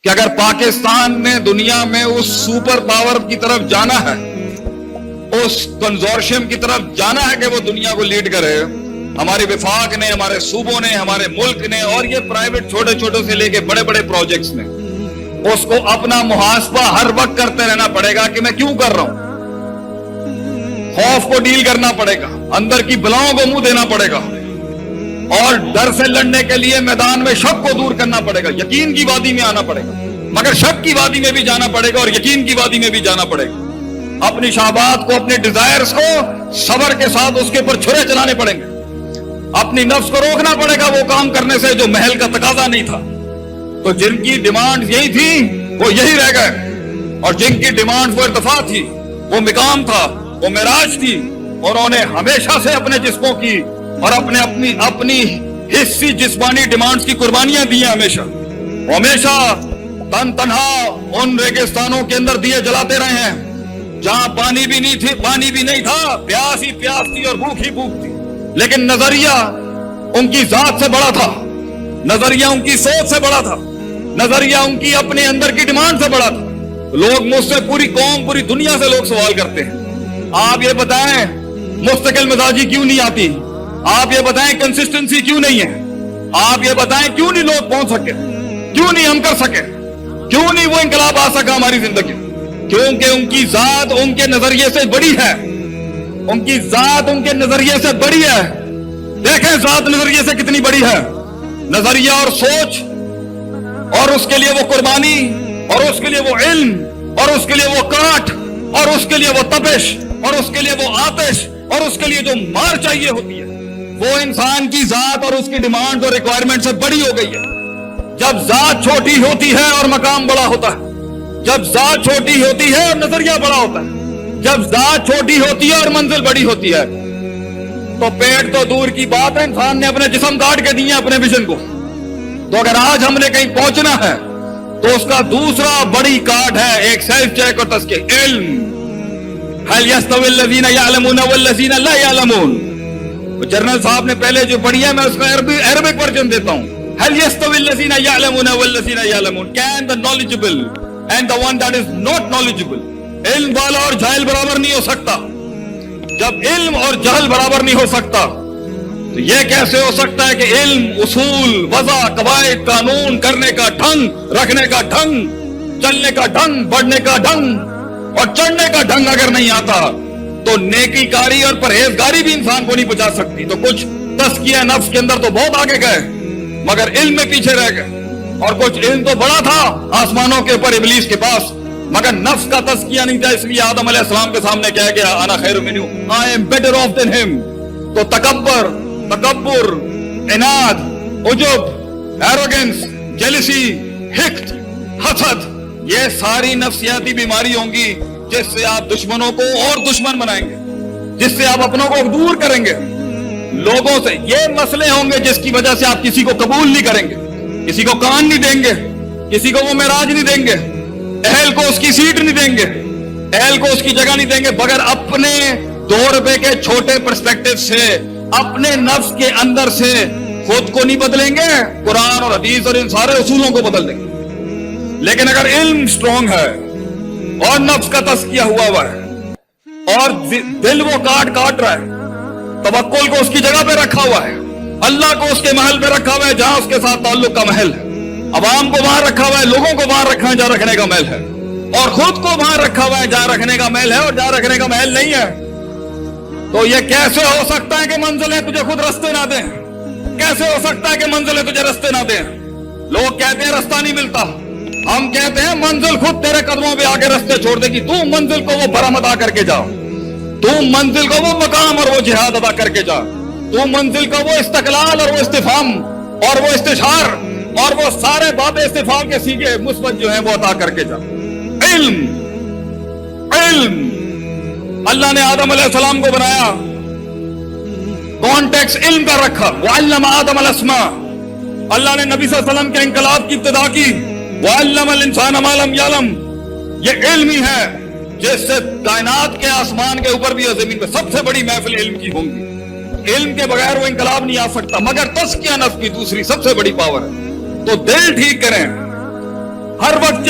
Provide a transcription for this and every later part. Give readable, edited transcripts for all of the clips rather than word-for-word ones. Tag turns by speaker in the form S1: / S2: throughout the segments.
S1: کہ اگر پاکستان نے دنیا میں اس سپر پاور کی طرف جانا ہے، اس کنزورشیم کی طرف جانا ہے کہ وہ دنیا کو لیڈ کرے، ہماری وفاق نے، ہمارے صوبوں نے، ہمارے ملک نے، اور یہ پرائیویٹ چھوٹے چھوٹے سے لے کے بڑے بڑے پروجیکٹس نے، اس کو اپنا محاسبہ ہر وقت کرتے رہنا پڑے گا کہ میں کیوں کر رہا ہوں۔ خوف کو ڈیل کرنا پڑے گا، اندر کی بلاؤں کو منہ دینا پڑے گا، اور ڈر سے لڑنے کے لیے میدان میں شک کو دور کرنا پڑے گا، یقین کی وادی میں آنا پڑے گا، مگر شک کی وادی میں بھی جانا پڑے گا اور یقین کی وادی میں بھی جانا پڑے گا۔ اپنی شہوات کو، اپنے ڈیزائرز کو صبر کے ساتھ اس کے اوپر چھرے چلانے پڑیں گے، اپنی نفس کو روکنا پڑے گا وہ کام کرنے سے جو محل کا تقاضا نہیں تھا۔ تو جن کی ڈیمانڈ یہی تھی وہ یہی رہ گئے، اور جن کی ڈیمانڈ وہ ارتفاع تھی، وہ مقام تھا، وہ معراج تھی، اور انہوں نے ہمیشہ سے اپنے جسموں کی اور اپنی حصی جسمانی ڈیمانڈز کی قربانیاں دی ہیں، ہمیشہ تن تنہا ان ریگستانوں کے اندر دیے جلاتے رہے ہیں جہاں پانی بھی نہیں تھا، پیاس ہی پیاس تھی اور بھوک ہی بھوک تھی، لیکن نظریہ ان کی ذات سے بڑا تھا، نظریہ ان کی سوچ سے بڑا تھا، نظریہ ان کی اپنے اندر کی ڈیمانڈ سے بڑا تھا۔ لوگ مجھ سے، پوری قوم، پوری دنیا سے لوگ سوال کرتے ہیں، آپ یہ بتائیں مستقل مزاجی کیوں نہیں آتی، آپ یہ بتائیں کنسسٹنسی کیوں نہیں ہے، آپ یہ بتائیں کیوں نہیں لوگ پہنچ سکے، کیوں نہیں ہم کر سکے، کیوں نہیں وہ انقلاب آ سکا ہماری زندگی؟ کیونکہ ان کی ذات ان کے نظریے سے بڑی ہے، ان کی ذات ان کے نظریے سے بڑی ہے۔ دیکھیں ذات نظریے سے کتنی بڑی ہے، نظریہ اور سوچ، اور اس کے لیے وہ قربانی، اور اس کے لیے وہ علم، اور اس کے لیے وہ کاٹ، اور اس کے لیے وہ تپش، اور اس کے لیے وہ آتش، اور اس کے لیے جو مار چاہیے ہوتی ہے، وہ انسان کی ذات اور اس کی ڈیمانڈ اور ریکوائرمنٹ سے بڑی ہو گئی ہے۔ جب ذات چھوٹی ہوتی ہے اور مقام بڑا ہوتا ہے، جب ذات چھوٹی ہوتی ہے اور نظریہ بڑا ہوتا ہے، جب ذات چھوٹی ہوتی ہے اور منزل بڑی ہوتی ہے، تو پیٹ تو دور کی بات ہے، انسان نے اپنے جسم کاٹ کے دیے اپنے ویژن کو۔ تو اگر آج ہم نے کہیں پہنچنا ہے تو اس کا دوسرا بڑی کاٹ ہے ایک سیلف چیک اور تزکیہ، علم۔ هل يستوي الذين يعلمون والذين لا يعلمون؟ جنرل صاحب نے پہلے جو پڑھی ہے میں اس کا عربک ورژن دیتا ہوں۔ هل يستوي الذين يعلمون والذين يعلمون؟ Can the knowledgeable and the one that is not knowledgeable؟ علم والا اور جاہل برابر نہیں ہو سکتا۔ جب علم اور جہل برابر نہیں ہو سکتا تو یہ کیسے ہو سکتا ہے کہ علم، اصول، وضع، قواعد، قانون کرنے کا ڈھنگ، رکھنے کا ڈھنگ، چلنے کا ڈھنگ، بڑھنے کا ڈھنگ اور چڑھنے کا ڈھنگ اگر نہیں آتا تو نیکی کاری اور پرہیزگاری بھی انسان کو نہیں بچا سکتی۔ تو کچھ تزکیہ نفس کے اندر تو بہت آگے گئے مگر علم میں پیچھے رہ گئے، اور کچھ علم تو بڑا تھا آسمانوں کے اوپر ابلیس کے پاس، مگر نفس کا تزکیہ نہیں تھا، اس لیے آدم علیہ السلام کے سامنے کہا گیا انا خیر منہ، I am better off than him۔ تو تکبر، عناد، عجب، ایروگنس، جیلسی، حقد، حسد، یہ ساری نفسیاتی بیماری ہوں گی جس سے آپ دشمنوں کو اور دشمن بنائیں گے، جس سے آپ اپنوں کو دور کریں گے لوگوں سے۔ یہ مسئلے ہوں گے جس کی وجہ سے آپ کسی کو قبول نہیں کریں گے، کسی کو کان نہیں دیں گے، کسی کو وہ معراج نہیں دیں گے، اہل کو اس کی سیٹ نہیں دیں گے، اہل کو اس کی جگہ نہیں دیں گے، بغیر اپنے 2 روپے کے چھوٹے پرسپیکٹو سے، اپنے نفس کے اندر سے خود کو نہیں بدلیں گے، قرآن اور حدیث اور ان سارے اصولوں کو بدل دیں گے۔ لیکن اگر علم سٹرونگ ہے اور نفس کا تزکیہ ہوا ہے اور دل وہ کاٹ رہا ہے، توکل کو اس کی جگہ پہ رکھا ہوا ہے، اللہ کو اس کے محل پہ رکھا ہوا ہے جہاں اس کے ساتھ تعلق کا محل ہے، عوام کو وہاں رکھا ہوا ہے، لوگوں کو وہاں رکھا ہے جہاں رکھنے کا محل ہے، اور خود کو وہاں رکھا ہوا ہے جہاں رکھنے کا محل ہے اور جہاں رکھنے کا محل نہیں ہے، تو یہ کیسے ہو سکتا ہے کہ منزلیں تجھے خود رستے نہ دیں؟ کیسے ہو سکتا ہے کہ منزلیں تجھے رستے نہ دیں؟ لوگ کہتے ہیں رستہ نہیں ملتا، ہم کہتے ہیں منزل خود تیرے قدموں پہ آ کے رستے چھوڑ دے گی، تو منزل کو وہ بھرم ادا کر کے جا، تو منزل کو وہ مقام اور وہ جہاد ادا کر کے جا، تو منزل کو وہ استقلال اور وہ استفہام اور وہ استشار اور وہ سارے باب استفہام کے سیگے مثبت جو ہیں وہ عطا کر کے جا۔ علم، اللہ نے آدم علیہ السلام کو بنایا، کانٹیکس علم کا رکھا، وعلم آدم الاسماء، اللہ نے نبی صلی اللہ علیہ وسلم کے انقلاب کی ابتدا کی، وعلم الانسان ما لم یعلم، یہ علم ہی ہے جس سے کائنات کے آسمان کے اوپر بھی اور زمین پہ سب سے بڑی محفل علم کی ہوں گی۔ علم کے بغیر وہ انقلاب نہیں آ سکتا، مگر تزکیہ نفس کی دوسری سب سے بڑی پاور ہے۔ تو دل ٹھیک کریں، ہر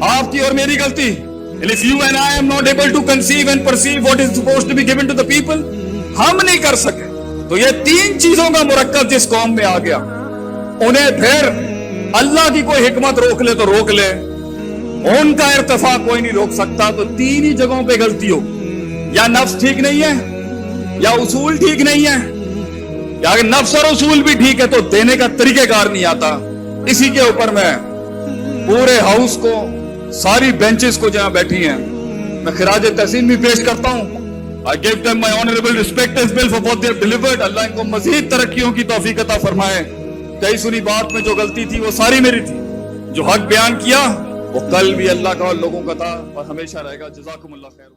S2: آپ کی اور میری غلطی. And if you and I am not able to conceive and perceive what is supposed to be given to the people, ہم نہیں کر سکے. تو یہ تین چیزوں کا مرکب جس قوم میں آ گیا, انہیں پھر اللہ کی کوئی حکمت روک لے تو روک لے, ان کا ارتفاع کوئی نہیں روک سکتا. تو تین ہی جگہوں پہ غلطی ہو, یا نفس ٹھیک نہیں ہے, یا اصول ٹھیک نہیں ہے, یا اگر نفس اور اصول بھی ٹھیک ہے تو دینے کا طریقہ کار نہیں آتا. اسی کے اوپر میں پورے ہاؤس کو, ساری بینچز کو جہاں بیٹھی ہیں, میں خراج تحسین بھی پیش کرتا ہوں. I give them my honorable respect as well for what they have delivered. اللہ ان کو مزید ترقیوں کی توفیق عطا فرمائے. کئی سنی بات میں جو غلطی تھی وہ ساری میری تھی. جو حق بیان کیا وہ کل بھی اللہ کا اور لوگوں کا تھا اور ہمیشہ رہے گا. جزاکم اللہ خیر.